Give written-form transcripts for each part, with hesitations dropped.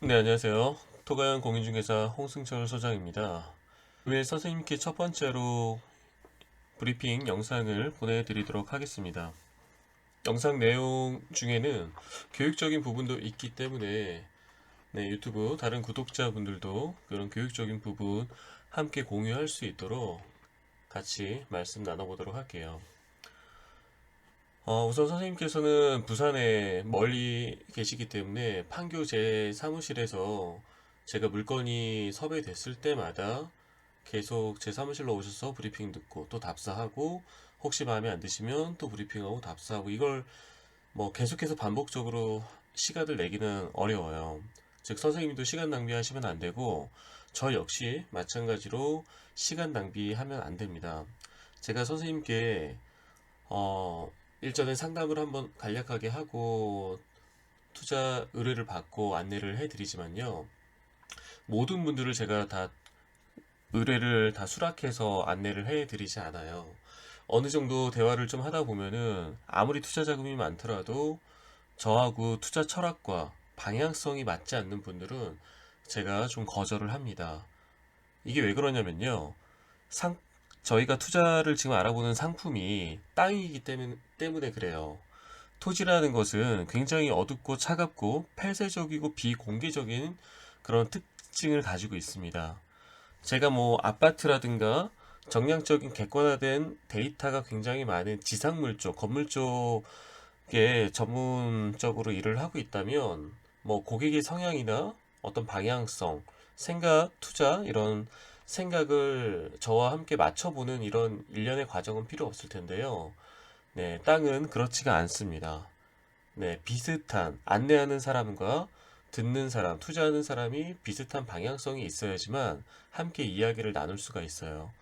네, 안녕하세요. 토가연 공인중개사 홍승철 소장입니다. 오늘 선생님께 첫 번째로 브리핑 영상을 보내드리도록 하겠습니다. 영상 내용 중에는 교육적인 부분도 있기 때문에 유튜브 다른 구독자분들도 그런 교육적인 부분 함께 공유할 수 있도록 같이 말씀 나눠보도록 할게요. 우선 선생님께서는 부산에 멀리 계시기 때문에 판교 제 사무실에서 제가 물건이 섭외됐을 때마다 계속 제 사무실로 오셔서 브리핑 듣고 또 답사하고 혹시 마음에 안 드시면 또 브리핑하고 답사하고 이걸 뭐 계속해서 반복적으로 시간을 내기는 어려워요. 즉 선생님도 시간 낭비하시면 안 되고 저 역시 마찬가지로 시간 낭비하면 안 됩니다. 제가 선생님께 일전에 상담을 한번 간략하게 하고 투자 의뢰를 받고 안내를 해드리지만요. 모든 분들을 제가 다 의뢰를 다 수락해서 안내를 해드리지 않아요. 어느 정도 대화를 좀 하다 보면은 아무리 투자 자금이 많더라도 저하고 투자 철학과 방향성이 맞지 않는 분들은 제가 좀 거절을 합니다. 이게 왜 그러냐면요. 상, 저희가 투자를 지금 알아보는 상품이 땅이기 때문에 그래요. 토지라는 것은 굉장히 어둡고 차갑고 폐쇄적이고 비공개적인 그런 특징을 가지고 있습니다. 제가 뭐 아파트라든가 정량적인 객관화된 데이터가 굉장히 많은 지상물 쪽, 건물 쪽에 전문적으로 일을 하고 있다면 뭐 고객의 성향이나 어떤 방향성, 생각, 투자 이런 생각을 저와 함께 맞춰보는 이런 일련의 과정은 필요 없을 텐데요. 네, 땅은 그렇지가 않습니다. 네, 비슷한 안내하는 사람과 듣는 사람, 투자하는 사람이 비슷한 방향성이 있어야지만 함께 이야기를 나눌 수가 있어요.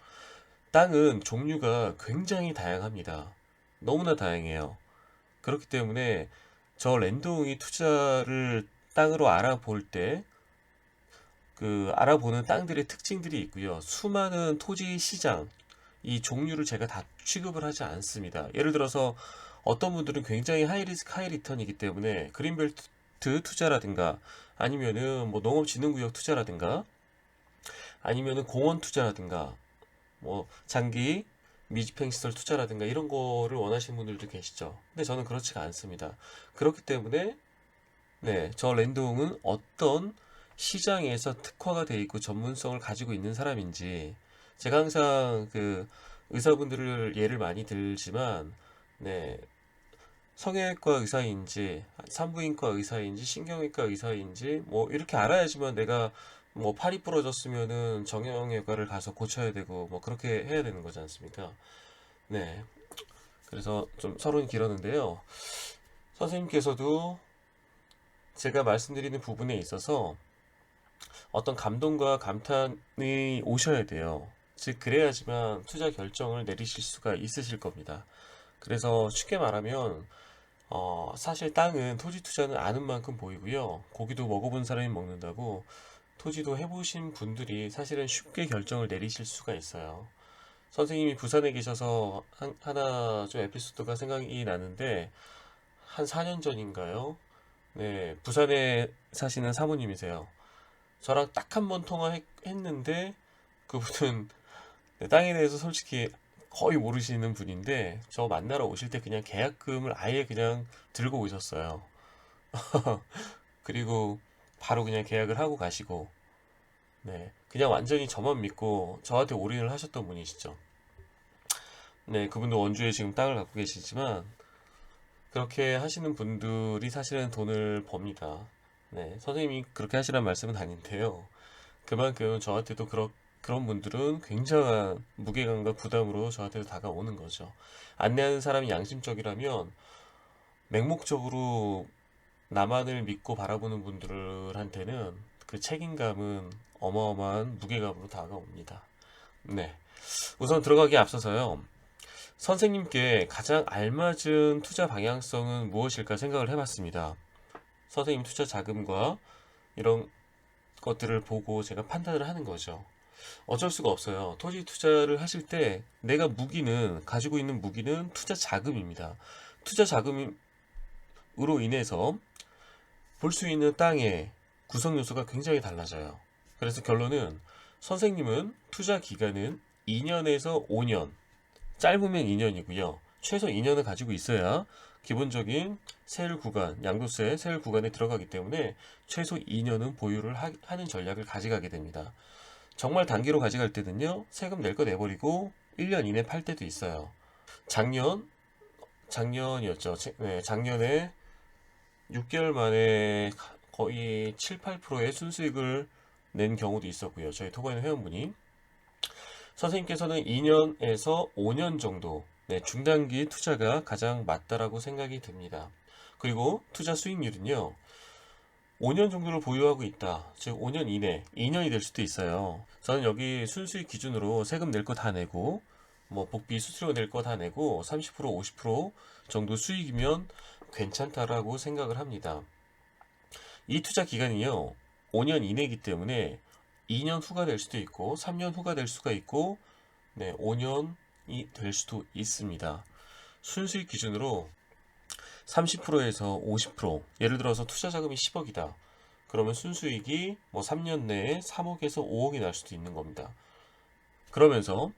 땅은 종류가 굉장히 다양합니다. 너무나 다양해요. 그렇기 때문에 저 랜드홍이 투자를 땅으로 알아볼 때 그 알아보는 땅들의 특징들이 있고요. 수많은 토지 시장, 이 종류를 제가 다 취급을 하지 않습니다. 예를 들어서 어떤 분들은 굉장히 하이 리스크 하이 리턴이기 때문에 그린벨트 투자라든가 아니면은 뭐 농업진흥구역 투자라든가 아니면은 공원 투자라든가 뭐 장기 미집행시설 투자라든가 이런 거를 원하시는 분들도 계시죠. 근데 저는 그렇지가 않습니다. 그렇기 때문에 저 랜드홍은 어떤 시장에서 특화가 되어 있고 전문성을 가지고 있는 사람인지 제가 항상 그 의사분들을 예를 많이 들지만 네, 성형외과 의사인지 산부인과 의사인지 신경외과 의사인지 뭐 이렇게 알아야지만 내가 뭐 팔이 부러졌으면은 정형외과를 가서 고쳐야 되고 뭐 그렇게 해야 되는 거지 않습니까? 네. 그래서 좀 서론이 길었는데요. 선생님께서도 제가 말씀드리는 부분에 있어서 어떤 감동과 감탄이 오셔야 돼요. 즉, 그래야지만 투자 결정을 내리실 수가 있으실 겁니다. 그래서 쉽게 말하면, 사실 땅은 토지 투자는 아는 만큼 보이고요. 고기도 먹어본 사람이 먹는다고 토지도 해보신 분들이 사실은 쉽게 결정을 내리실 수가 있어요. 선생님이 부산에 계셔서 하나 좀 에피소드가 생각이 나는데, 한 4년 전인가요? 네, 부산에 사시는 사모님이세요. 저랑 딱 한 번 통화했는데 그분은 네, 땅에 대해서 솔직히 거의 모르시는 분인데 저 만나러 오실 때 그냥 계약금을 아예 그냥 들고 오셨어요. 그리고 바로 그냥 계약을 하고 가시고 네, 그냥 완전히 저만 믿고 저한테 올인을 하셨던 분이시죠. 네, 그분도 원주에 지금 땅을 갖고 계시지만 그렇게 하시는 분들이 사실은 돈을 법니다. 네, 선생님이 그렇게 하시란 말씀은 아닌데요. 그만큼 저한테도 그런 분들은 굉장한 무게감과 부담으로 저한테도 다가오는 거죠. 안내하는 사람이 양심적이라면 맹목적으로 나만을 믿고 바라보는 분들한테는 그 책임감은 어마어마한 무게감으로 다가옵니다. 네. 우선 들어가기에 앞서서요. 선생님께 가장 알맞은 투자 방향성은 무엇일까 생각을 해봤습니다. 선생님 투자 자금과 이런 것들을 보고 제가 판단을 하는 거죠. 어쩔 수가 없어요. 토지 투자를 하실 때 내가 가지고 있는 무기는 투자 자금입니다. 투자 자금으로 인해서 볼 수 있는 땅에 구성 요소가 굉장히 달라져요. 그래서 결론은 선생님은 투자 기간은 2년에서 5년, 짧으면 2년이고요. 최소 2년을 가지고 있어야 기본적인 세율 구간, 양도세 세율 구간에 들어가기 때문에 최소 2년은 보유를 하는 전략을 가져가게 됩니다. 정말 단기로 가져갈 때는요, 세금 낼 거 내버리고 1년 이내 팔 때도 있어요. 작년이었죠. 네, 작년에 6개월 만에 거의 7, 8%의 순수익을 낸 경우도 있었고요. 저희 토바이너 회원분이. 선생님께서는 2년에서 5년 정도 중단기 투자가 가장 맞다라고 생각이 듭니다. 그리고 투자 수익률은요, 5년 정도를 보유하고 있다. 즉 5년 이내, 2년이 될 수도 있어요. 저는 여기 순수익 기준으로 세금 낼 거 다 내고 뭐 복비 수수료 낼 거 다 내고 30%, 50% 정도 수익이면 괜찮다라고 생각을 합니다. 이 투자 기간이요, 5년 이내이기 때문에 2년 후가 될 수도 있고 3년 후가 될 수가 있고 5년이 될 수도 있습니다. 순수익 기준으로 30%에서 50%, 예를 들어서 투자 자금이 10억이다. 그러면 순수익이 뭐 3년 내에 3억에서 5억이 날 수도 있는 겁니다. 그러면서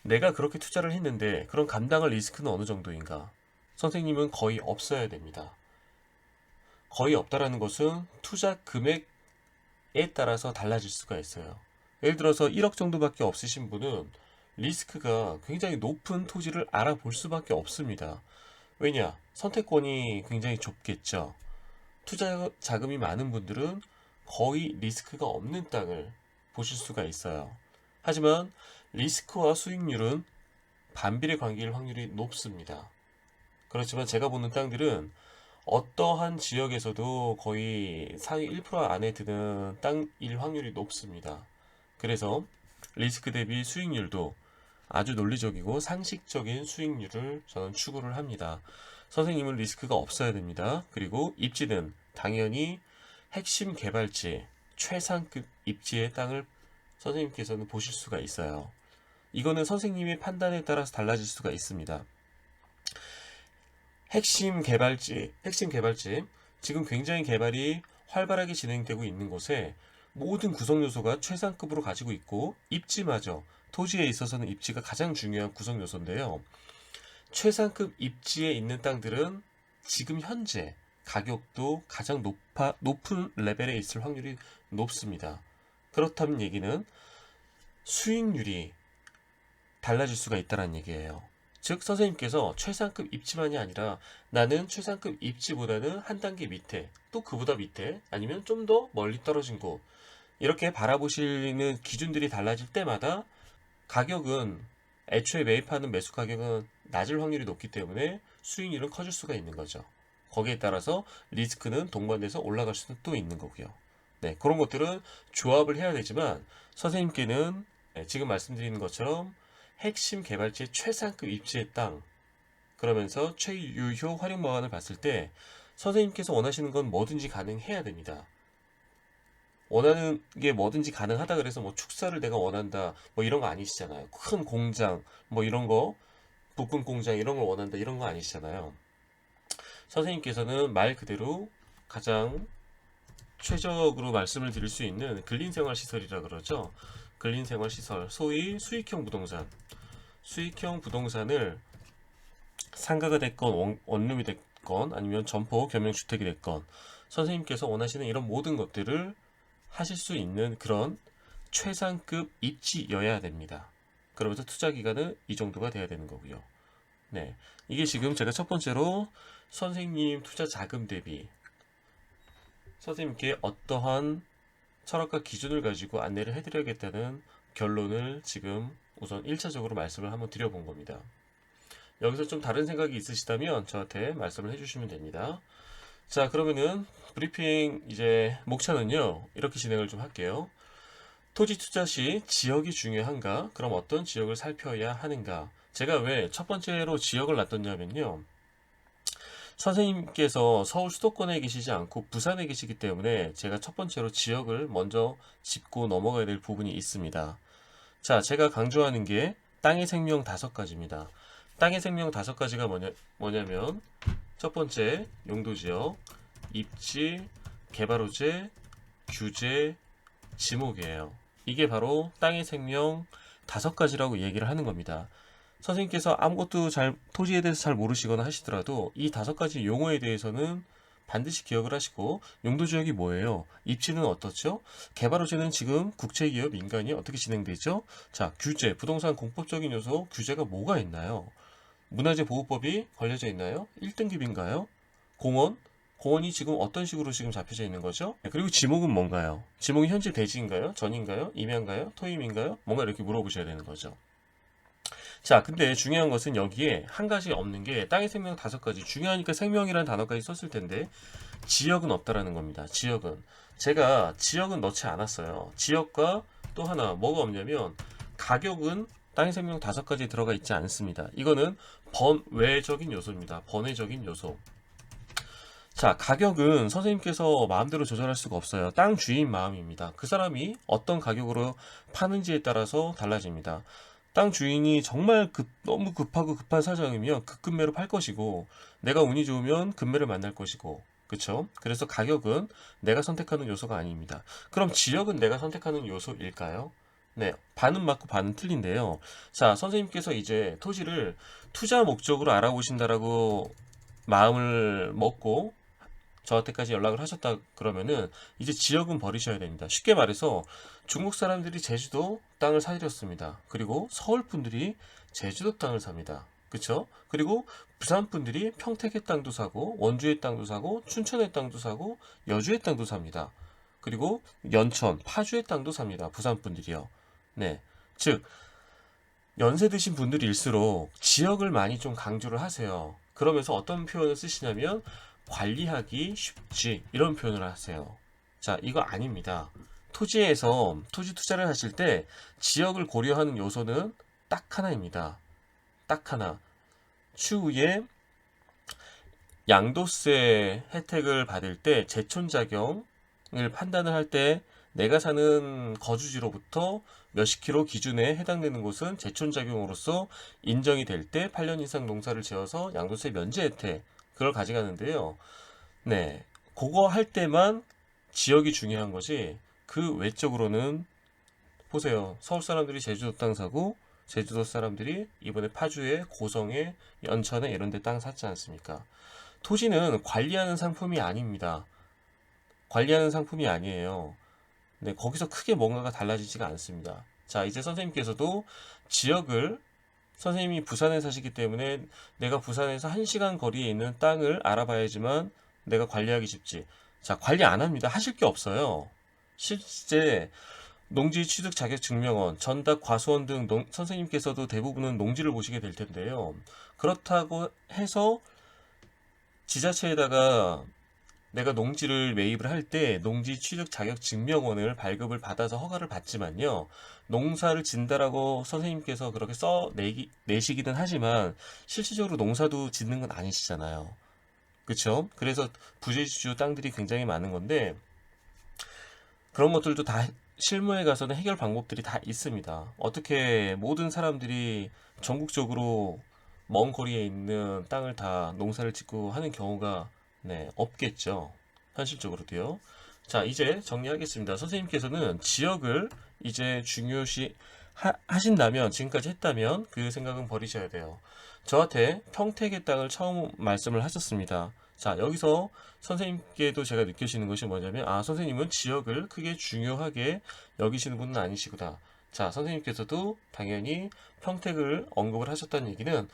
내가 그렇게 투자를 했는데 그런 감당할 리스크는 어느 정도인가? 선생님은 거의 없어야 됩니다. 거의 없다라는 것은 투자 금액에 따라서 달라질 수가 있어요. 예를 들어서 1억 정도밖에 없으신 분은 리스크가 굉장히 높은 토지를 알아볼 수밖에 없습니다. 왜냐? 선택권이 굉장히 좁겠죠. 투자 자금이 많은 분들은 거의 리스크가 없는 땅을 보실 수가 있어요. 하지만 리스크와 수익률은 반비례 관계일 확률이 높습니다. 그렇지만 제가 보는 땅들은 어떠한 지역에서도 거의 상위 1% 안에 드는 땅일 확률이 높습니다. 그래서 리스크 대비 수익률도 아주 논리적이고 상식적인 수익률을 저는 추구를 합니다. 선생님은 리스크가 없어야 됩니다. 그리고 입지는 당연히 핵심 개발지, 최상급 입지의 땅을 선생님께서는 보실 수가 있어요. 이거는 선생님의 판단에 따라서 달라질 수가 있습니다. 핵심 개발지, 지금 굉장히 개발이 활발하게 진행되고 있는 곳에 모든 구성 요소가 최상급으로 가지고 있고 입지마저, 토지에 있어서는 입지가 가장 중요한 구성 요소인데요. 최상급 입지에 있는 땅들은 지금 현재 가격도 가장 높은 레벨에 있을 확률이 높습니다. 그렇다면 얘기는 수익률이 달라질 수가 있다는 얘기예요. 즉 선생님께서 최상급 입지만이 아니라 나는 최상급 입지보다는 한 단계 밑에, 또 그보다 밑에, 아니면 좀 더 멀리 떨어진 곳, 이렇게 바라보시는 기준들이 달라질 때마다 가격은, 애초에 매입하는 매수 가격은 낮을 확률이 높기 때문에 수익률은 커질 수가 있는 거죠. 거기에 따라서 리스크는 동반돼서 올라갈 수도 또 있는 거고요. 그런 것들은 조합을 해야 되지만 선생님께는 지금 말씀드리는 것처럼 핵심 개발지의 최상급 입지의 땅, 그러면서 최유효 활용 방안을 봤을 때 선생님께서 원하시는 건 뭐든지 가능해야 됩니다. 원하는 게 뭐든지 가능하다 그래서 뭐 축사를 내가 원한다 뭐 이런 거 아니시잖아요. 큰 공장 뭐 이런 거, 부품 공장 이런 걸 원한다 이런 거 아니시잖아요. 선생님께서는 말 그대로 가장 최적으로 말씀을 드릴 수 있는 근린생활시설이라 그러죠. 근린생활시설, 소위 수익형 부동산, 수익형 부동산을 상가가 됐건 원룸이 됐건 아니면 점포 겸용주택이 됐건 선생님께서 원하시는 이런 모든 것들을 하실 수 있는 그런 최상급 입지여야 됩니다. 그러면서 투자 기간은 이 정도가 돼야 되는 거고요. 이게 지금 제가 첫 번째로 선생님 투자 자금 대비 선생님께 어떠한 철학과 기준을 가지고 안내를 해드려야겠다는 결론을 지금 우선 1차적으로 말씀을 한번 드려본 겁니다. 여기서 좀 다른 생각이 있으시다면 저한테 말씀을 해주시면 됩니다. 자, 그러면은 브리핑 이제 목차는요, 이렇게 진행을 좀 할게요. 토지 투자 시 지역이 중요한가? 그럼 어떤 지역을 살펴야 하는가? 제가 왜 첫 번째로 지역을 놔뒀냐면요, 선생님께서 서울 수도권에 계시지 않고 부산에 계시기 때문에 제가 첫 번째로 지역을 먼저 짚고 넘어가야 될 부분이 있습니다. 자, 제가 강조하는 게 땅의 생명 5가지입니다. 땅의 생명 5가지가 뭐냐면 첫 번째 용도지역, 입지, 개발호재, 규제, 지목이에요. 이게 바로 땅의 생명 5가지라고 얘기를 하는 겁니다. 선생님께서 아무것도 토지에 대해서 잘 모르시거나 하시더라도 이 5가지 용어에 대해서는 반드시 기억을 하시고, 용도지역이 뭐예요? 입지는 어떻죠? 개발 호재는 지금 국채기업, 민간이 어떻게 진행되죠? 자, 규제, 부동산 공법적인 요소, 규제가 뭐가 있나요? 문화재 보호법이 걸려져 있나요? 1등급인가요? 공원? 공원이 지금 어떤 식으로 지금 잡혀져 있는 거죠? 그리고 지목은 뭔가요? 지목이 현재 대지인가요? 전인가요? 임야인가요? 토임인가요? 뭔가 이렇게 물어보셔야 되는 거죠. 자, 근데 중요한 것은 여기에 한 가지 없는 게, 땅의 생명 5가지. 중요하니까 생명이라는 단어까지 썼을 텐데 지역은 없다라는 겁니다. 지역은 제가 지역은 넣지 않았어요. 지역과 또 하나 뭐가 없냐면, 가격은 땅의 생명 5가지 들어가 있지 않습니다. 이거는 번외적인 요소입니다. 번외적인 요소. 자, 가격은 선생님께서 마음대로 조절할 수가 없어요. 땅 주인 마음입니다. 그 사람이 어떤 가격으로 파는지에 따라서 달라집니다. 땅 주인이 정말 너무 급하고 급한 사정이면 급매로 팔 것이고, 내가 운이 좋으면 급매를 만날 것이고, 그쵸? 그래서 가격은 내가 선택하는 요소가 아닙니다. 그럼 지역은 내가 선택하는 요소일까요? 네, 반은 맞고 반은 틀린데요. 자, 선생님께서 이제 토지를 투자 목적으로 알아보신다라고 마음을 먹고 저한테까지 연락을 하셨다 그러면은 이제 지역은 버리셔야 됩니다. 쉽게 말해서 중국 사람들이 제주도 땅을 사들였습니다. 그리고 서울 분들이 제주도 땅을 삽니다. 그쵸? 그리고 부산 분들이 평택의 땅도 사고, 원주의 땅도 사고, 춘천의 땅도 사고, 여주의 땅도 삽니다. 그리고 연천, 파주의 땅도 삽니다. 부산 분들이요. 네. 즉, 연세 드신 분들일수록 지역을 많이 좀 강조를 하세요. 그러면서 어떤 표현을 쓰시냐면, 관리하기 쉽지, 이런 표현을 하세요. 자, 이거 아닙니다. 토지에서 토지 투자를 하실 때 지역을 고려하는 요소는 딱 하나입니다. 딱 하나. 추후에 양도세 혜택을 받을 때 제촌자경을 판단을 할 때, 내가 사는 거주지로부터 몇십 킬로 기준에 해당되는 곳은 제촌자경으로서 인정이 될 때 8년 이상 농사를 지어서 양도세 면제 혜택, 그걸 가져가는데요. 네, 그거 할 때만 지역이 중요한 것이, 그 외적으로는 보세요. 서울 사람들이 제주도 땅 사고, 제주도 사람들이 이번에 파주에, 고성에, 연천에 이런 데 땅 샀지 않습니까? 토지는 관리하는 상품이 아닙니다. 관리하는 상품이 아니에요. 네, 거기서 크게 뭔가가 달라지지가 않습니다. 자, 이제 선생님께서도 지역을, 선생님이 부산에 사시기 때문에 내가 부산에서 1시간 거리에 있는 땅을 알아봐야지만 내가 관리하기 쉽지. 자, 관리 안 합니다. 하실 게 없어요. 실제 농지 취득 자격 증명원, 전답 과수원 등 선생님께서도 대부분은 농지를 보시게 될 텐데요. 그렇다고 해서 지자체에다가 내가 농지를 매입을 할 때 농지 취득 자격 증명원을 발급을 받아서 허가를 받지만요. 농사를 짓는다라고 선생님께서 그렇게 내시기는 하지만 실질적으로 농사도 짓는 건 아니시잖아요. 그쵸? 그래서 부재지주 땅들이 굉장히 많은 건데, 그런 것들도 다 실무에 가서는 해결 방법들이 다 있습니다. 어떻게 모든 사람들이 전국적으로 먼 거리에 있는 땅을 다 농사를 짓고 하는 경우가, 네, 없겠죠. 현실적으로도요. 자, 이제 정리하겠습니다. 선생님께서는 지역을 이제 중요시 하신다면, 지금까지 했다면 그 생각은 버리셔야 돼요. 저한테 평택의 땅을 처음 말씀을 하셨습니다. 자, 여기서 선생님께도 제가 느끼시는 것이 뭐냐면, 아, 선생님은 지역을 크게 중요하게 여기시는 분은 아니시구나. 자, 선생님께서도 당연히 평택을 언급을 하셨다는 얘기는,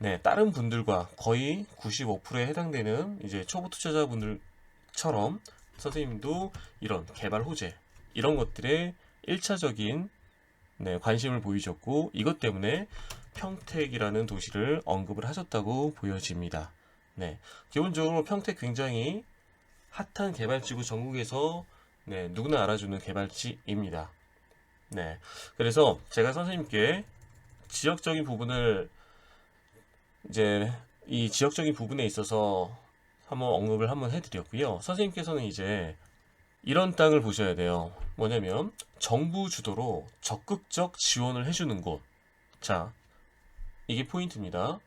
네, 다른 분들과 거의 95%에 해당되는 이제 초보 투자자분들처럼 선생님도 이런 개발 호재, 이런 것들에 1차적인, 네, 관심을 보이셨고, 이것 때문에 평택이라는 도시를 언급을 하셨다고 보여집니다. 네, 기본적으로 평택 굉장히 핫한 개발지고, 전국에서, 네, 누구나 알아주는 개발지입니다. 네, 그래서 제가 선생님께 지역적인 부분을, 이제 이 지역적인 부분에 있어서 한번 언급을 한번 해드렸고요. 선생님께서는 이제 이런 땅을 보셔야 돼요. 뭐냐면 정부 주도로 적극적 지원을 해주는 곳. 자, 이게 포인트입니다.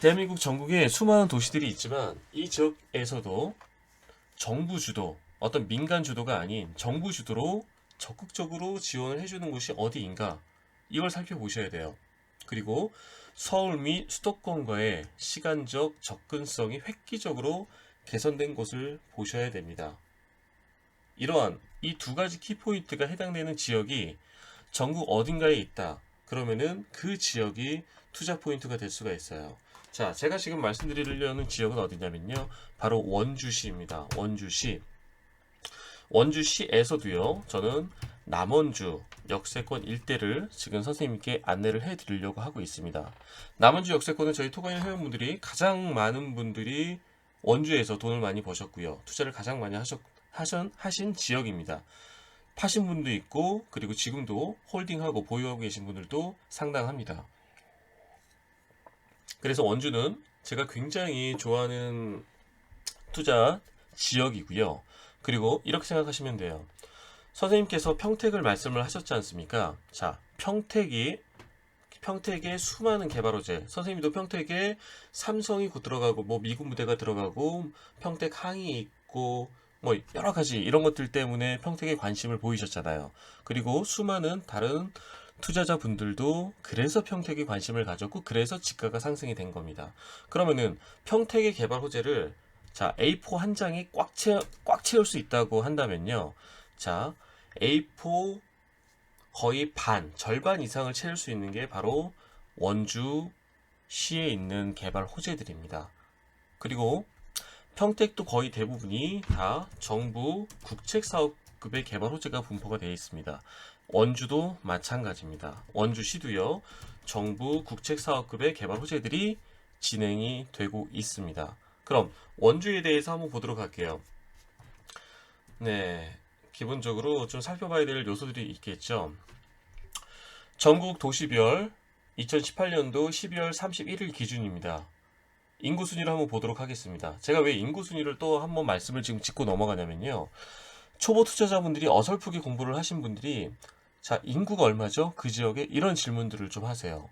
대한민국 전국에 수많은 도시들이 있지만 이 지역에서도 정부 주도, 어떤 민간 주도가 아닌 정부 주도로 적극적으로 지원을 해주는 곳이 어디인가, 이걸 살펴보셔야 돼요. 그리고 서울 및 수도권과의 시간적 접근성이 획기적으로 개선된 곳을 보셔야 됩니다. 이러한 이 두 가지 키포인트가 해당되는 지역이 전국 어딘가에 있다. 그러면은 그 지역이 투자 포인트가 될 수가 있어요. 자, 제가 지금 말씀드리려는 지역은 어디냐면요. 바로 원주시입니다. 원주시. 원주시에서도요, 저는 남원주 역세권 일대를 지금 선생님께 안내를 해드리려고 하고 있습니다. 남원주 역세권은 저희 토가인 회원분들이 가장 많은 분들이 원주에서 돈을 많이 버셨고요. 투자를 가장 많이 하신 지역입니다. 파신 분도 있고, 그리고 지금도 홀딩하고 보유하고 계신 분들도 상당합니다. 그래서 원주는 제가 굉장히 좋아하는 투자 지역이고요. 그리고 이렇게 생각하시면 돼요. 선생님께서 평택을 말씀을 하셨지 않습니까? 자, 평택의 수많은 개발 호재, 선생님도 평택에 삼성이 곧 들어가고, 뭐 미군 부대가 들어가고, 평택 항이 있고, 뭐 여러 가지 이런 것들 때문에 평택에 관심을 보이셨잖아요. 그리고 수많은 다른 투자자분들도 그래서 평택에 관심을 가졌고, 그래서 지가가 상승이 된 겁니다. 그러면은 평택의 개발 호재를, 자, A4 한 장이 꽉 채울 수 있다고 한다면요. 자, A4 거의 절반 이상을 채울 수 있는 게 바로 원주시에 있는 개발 호재들입니다. 그리고 평택도 거의 대부분이 다 정부 국책사업급의 개발 호재가 분포가 되어 있습니다. 원주도 마찬가지입니다. 원주시도요, 정부 국책사업급의 개발 호재들이 진행이 되고 있습니다. 그럼 원주에 대해서 한번 보도록 할게요. 네, 기본적으로 좀 살펴봐야 될 요소들이 있겠죠. 전국 도시별 2018년도 12월 31일 기준입니다. 인구 순위를 한번 보도록 하겠습니다. 제가 왜 인구 순위를 또 한번 말씀을 지금 짚고 넘어가냐면요. 초보 투자자분들이 어설프게 공부를 하신 분들이, 자, 인구가 얼마죠? 그 지역에 이런 질문들을 좀 하세요.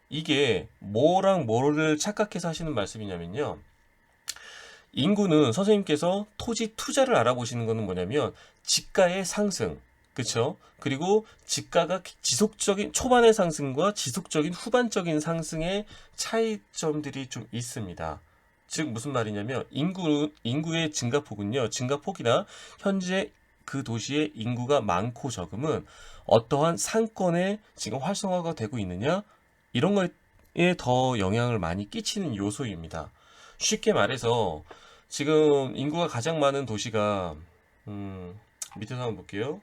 이게 뭐랑 뭐를 착각해서 하시는 말씀이냐면요. 인구는 선생님께서 토지 투자를 알아보시는 것은 뭐냐면 지가의 상승, 그쵸? 그리고 지가가 지속적인 초반의 상승과 지속적인 후반적인 상승의 차이점들이 좀 있습니다. 즉 무슨 말이냐면 인구의 증가폭은요, 증가폭이나 현재 그 도시의 인구가 많고 적음은 어떠한 상권에 지금 활성화가 되고 있느냐, 이런 거에 더 영향을 많이 끼치는 요소입니다. 쉽게 말해서 지금 인구가 가장 많은 도시가 밑에서 한번 볼게요.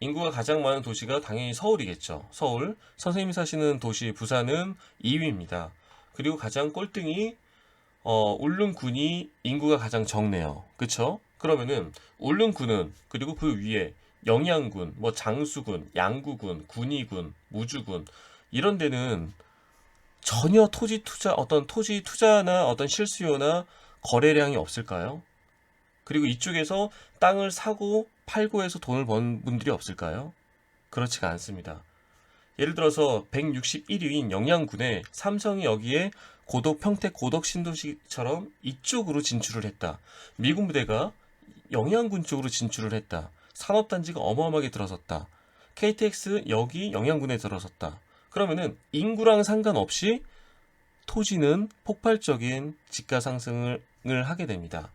인구가 가장 많은 도시가 당연히 서울이겠죠. 서울. 선생님이 사시는 도시 부산은 2위입니다. 그리고 가장 꼴등이 울릉군이 인구가 가장 적네요. 그쵸? 그러면은 울릉군은, 그리고 그 위에 영양군, 뭐 장수군, 양구군, 군위군, 무주군, 이런 데는 전혀 토지 투자나 어떤 실수요나 거래량이 없을까요? 그리고 이쪽에서 땅을 사고 팔고 해서 돈을 번 분들이 없을까요? 그렇지가 않습니다. 예를 들어서 161위인 영양군에 삼성이 여기에 평택 고덕 신도시처럼 이쪽으로 진출을 했다. 미군 부대가 영양군 쪽으로 진출을 했다. 산업단지가 어마어마하게 들어섰다. KTX 여기 영양군에 들어섰다. 그러면은 인구랑 상관없이 토지는 폭발적인 지가 상승을 하게 됩니다.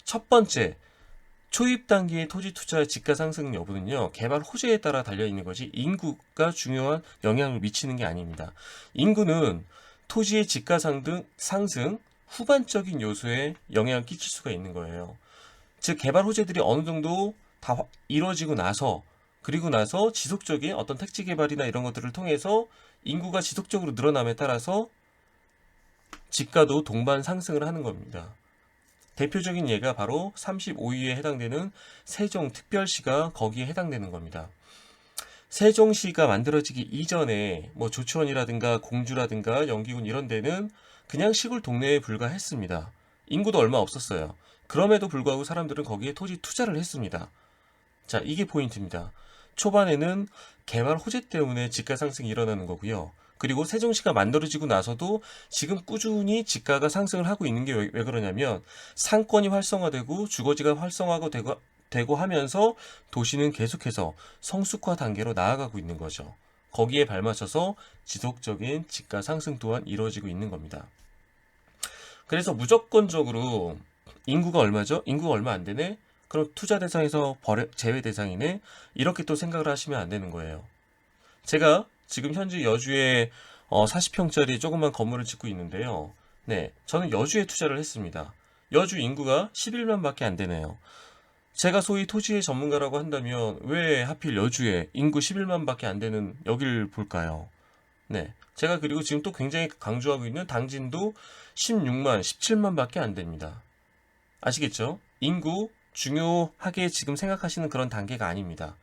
첫 번째, 초입 단계의 토지 투자의 지가 상승 여부는요, 개발 호재에 따라 달려있는 거지 인구가 중요한 영향을 미치는 게 아닙니다. 인구는 토지의 지가 상승 후반적인 요소에 영향을 끼칠 수가 있는 거예요. 즉 개발 호재들이 어느 정도 다 이루어지고 나서, 그리고 나서 지속적인 어떤 택지 개발이나 이런 것들을 통해서 인구가 지속적으로 늘어남에 따라서 지가도 동반 상승을 하는 겁니다. 대표적인 예가 바로 35위에 해당되는 세종특별시가 거기에 해당되는 겁니다. 세종시가 만들어지기 이전에 뭐 조치원이라든가 공주라든가 영기군 이런 데는 그냥 시골 동네에 불과했습니다. 인구도 얼마 없었어요. 그럼에도 불구하고 사람들은 거기에 토지 투자를 했습니다. 자, 이게 포인트입니다. 초반에는 개발 호재 때문에 지가 상승이 일어나는 거고요. 그리고 세종시가 만들어지고 나서도 지금 꾸준히 지가가 상승을 하고 있는 게 왜 그러냐면 상권이 활성화되고 주거지가 활성화가 되고 하면서 도시는 계속해서 성숙화 단계로 나아가고 있는 거죠. 거기에 발맞춰서 지속적인 지가 상승 또한 이루어지고 있는 겁니다. 그래서 무조건적으로 인구가 얼마죠? 인구가 얼마 안 되네? 그럼 투자 대상에서 제외 대상이네? 이렇게 또 생각을 하시면 안 되는 거예요. 제가 지금 현재 여주에 40평짜리 조그만 건물을 짓고 있는데요. 네, 저는 여주에 투자를 했습니다. 여주 인구가 11만 밖에 안 되네요. 제가 소위 토지의 전문가라고 한다면 왜 하필 여주에 인구 11만 밖에 안 되는 여기를 볼까요? 네, 제가 그리고 지금 또 굉장히 강조하고 있는 당진도 16만, 17만 밖에 안 됩니다. 아시겠죠? 인구 중요하게 지금 생각하시는 그런 단계가 아닙니다.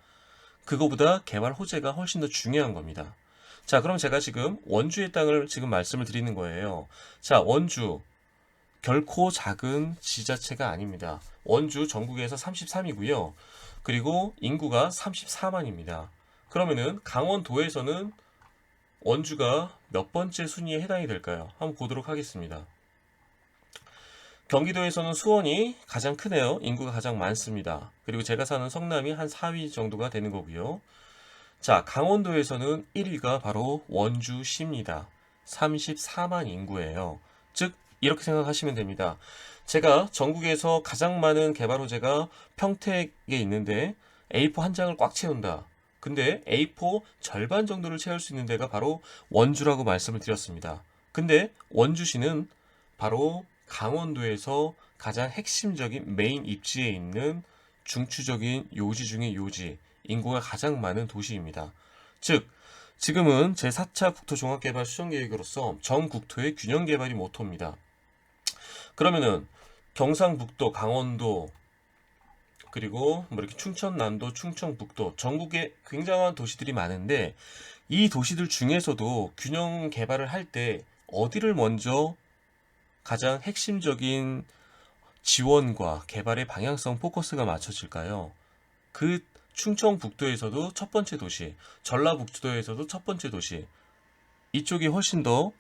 그거보다 개발 호재가 훨씬 더 중요한 겁니다. 자, 그럼 제가 지금 원주의 땅을 지금 말씀을 드리는 거예요. 자, 원주 결코 작은 지자체가 아닙니다. 원주 전국에서 33이고요. 그리고 인구가 34만입니다. 그러면은 강원도에서는 원주가 몇 번째 순위에 해당이 될까요? 한번 보도록 하겠습니다. 경기도에서는 수원이 가장 크네요. 인구가 가장 많습니다. 그리고 제가 사는 성남이 한 4위 정도가 되는 거고요. 자, 강원도에서는 1위가 바로 원주시입니다. 34만 인구예요. 즉 이렇게 생각하시면 됩니다. 제가 전국에서 가장 많은 개발 호재가 평택에 있는데 A4 한 장을 꽉 채운다. 근데 A4 절반 정도를 채울 수 있는 데가 바로 원주라고 말씀을 드렸습니다. 근데 원주시는 바로 강원도에서 가장 핵심적인 메인 입지에 있는 중추적인 요지 중의 요지, 인구가 가장 많은 도시입니다. 즉, 지금은 제4차 국토종합개발 수정계획으로서 전국토의 균형개발이 모토입니다. 그러면은 경상북도, 강원도, 그리고 뭐 이렇게 충청남도, 충청북도, 전국에 굉장한 도시들이 많은데 이 도시들 중에서도 균형 개발을 할 때 어디를 먼저 가장 핵심적인 지원과 개발의 방향성 포커스가 맞춰질까요? 그 충청북도에서도 첫 번째 도시, 전라북도에서도 첫 번째 도시, 이쪽이 훨씬 더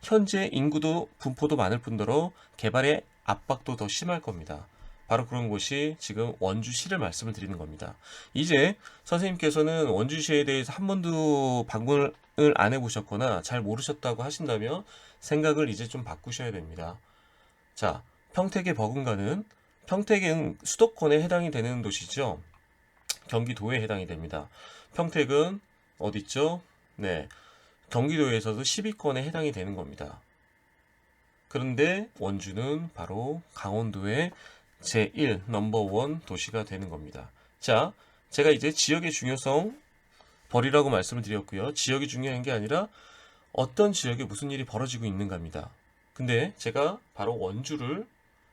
현재 인구도 분포도 많을 뿐더러 개발의 압박도 더 심할 겁니다. 바로 그런 곳이 지금 원주시를 말씀을 드리는 겁니다. 이제 선생님께서는 원주시에 대해서 한 번도 방문을 안 해보셨거나 잘 모르셨다고 하신다면 생각을 이제 좀 바꾸셔야 됩니다. 자, 평택의 버금가는 평택은 수도권에 해당이 되는 도시죠. 경기도에 해당이 됩니다. 평택은 어디 있죠? 네, 경기도에서도 10위권에 해당이 되는 겁니다. 그런데 원주는 바로 강원도의 제1 넘버원 도시가 되는 겁니다. 자, 제가 이제 지역의 중요성 버리라고 말씀을 드렸고요. 지역이 중요한 게 아니라 어떤 지역에 무슨 일이 벌어지고 있는가입니다. 근데 제가 바로 원주를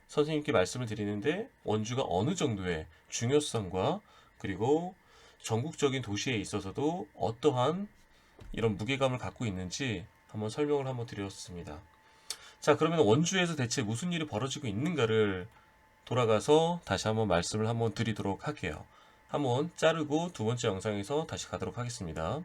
선생님께 말씀을 드리는데 원주가 어느 정도의 중요성과 그리고 전국적인 도시에 있어서도 어떠한 이런 무게감을 갖고 있는지 한번 설명을 한번 드렸습니다. 자, 그러면 원주에서 대체 무슨 일이 벌어지고 있는가를 돌아가서 다시 한번 말씀을 한번 드리도록 할게요. 한번 자르고 두 번째 영상에서 다시 가도록 하겠습니다.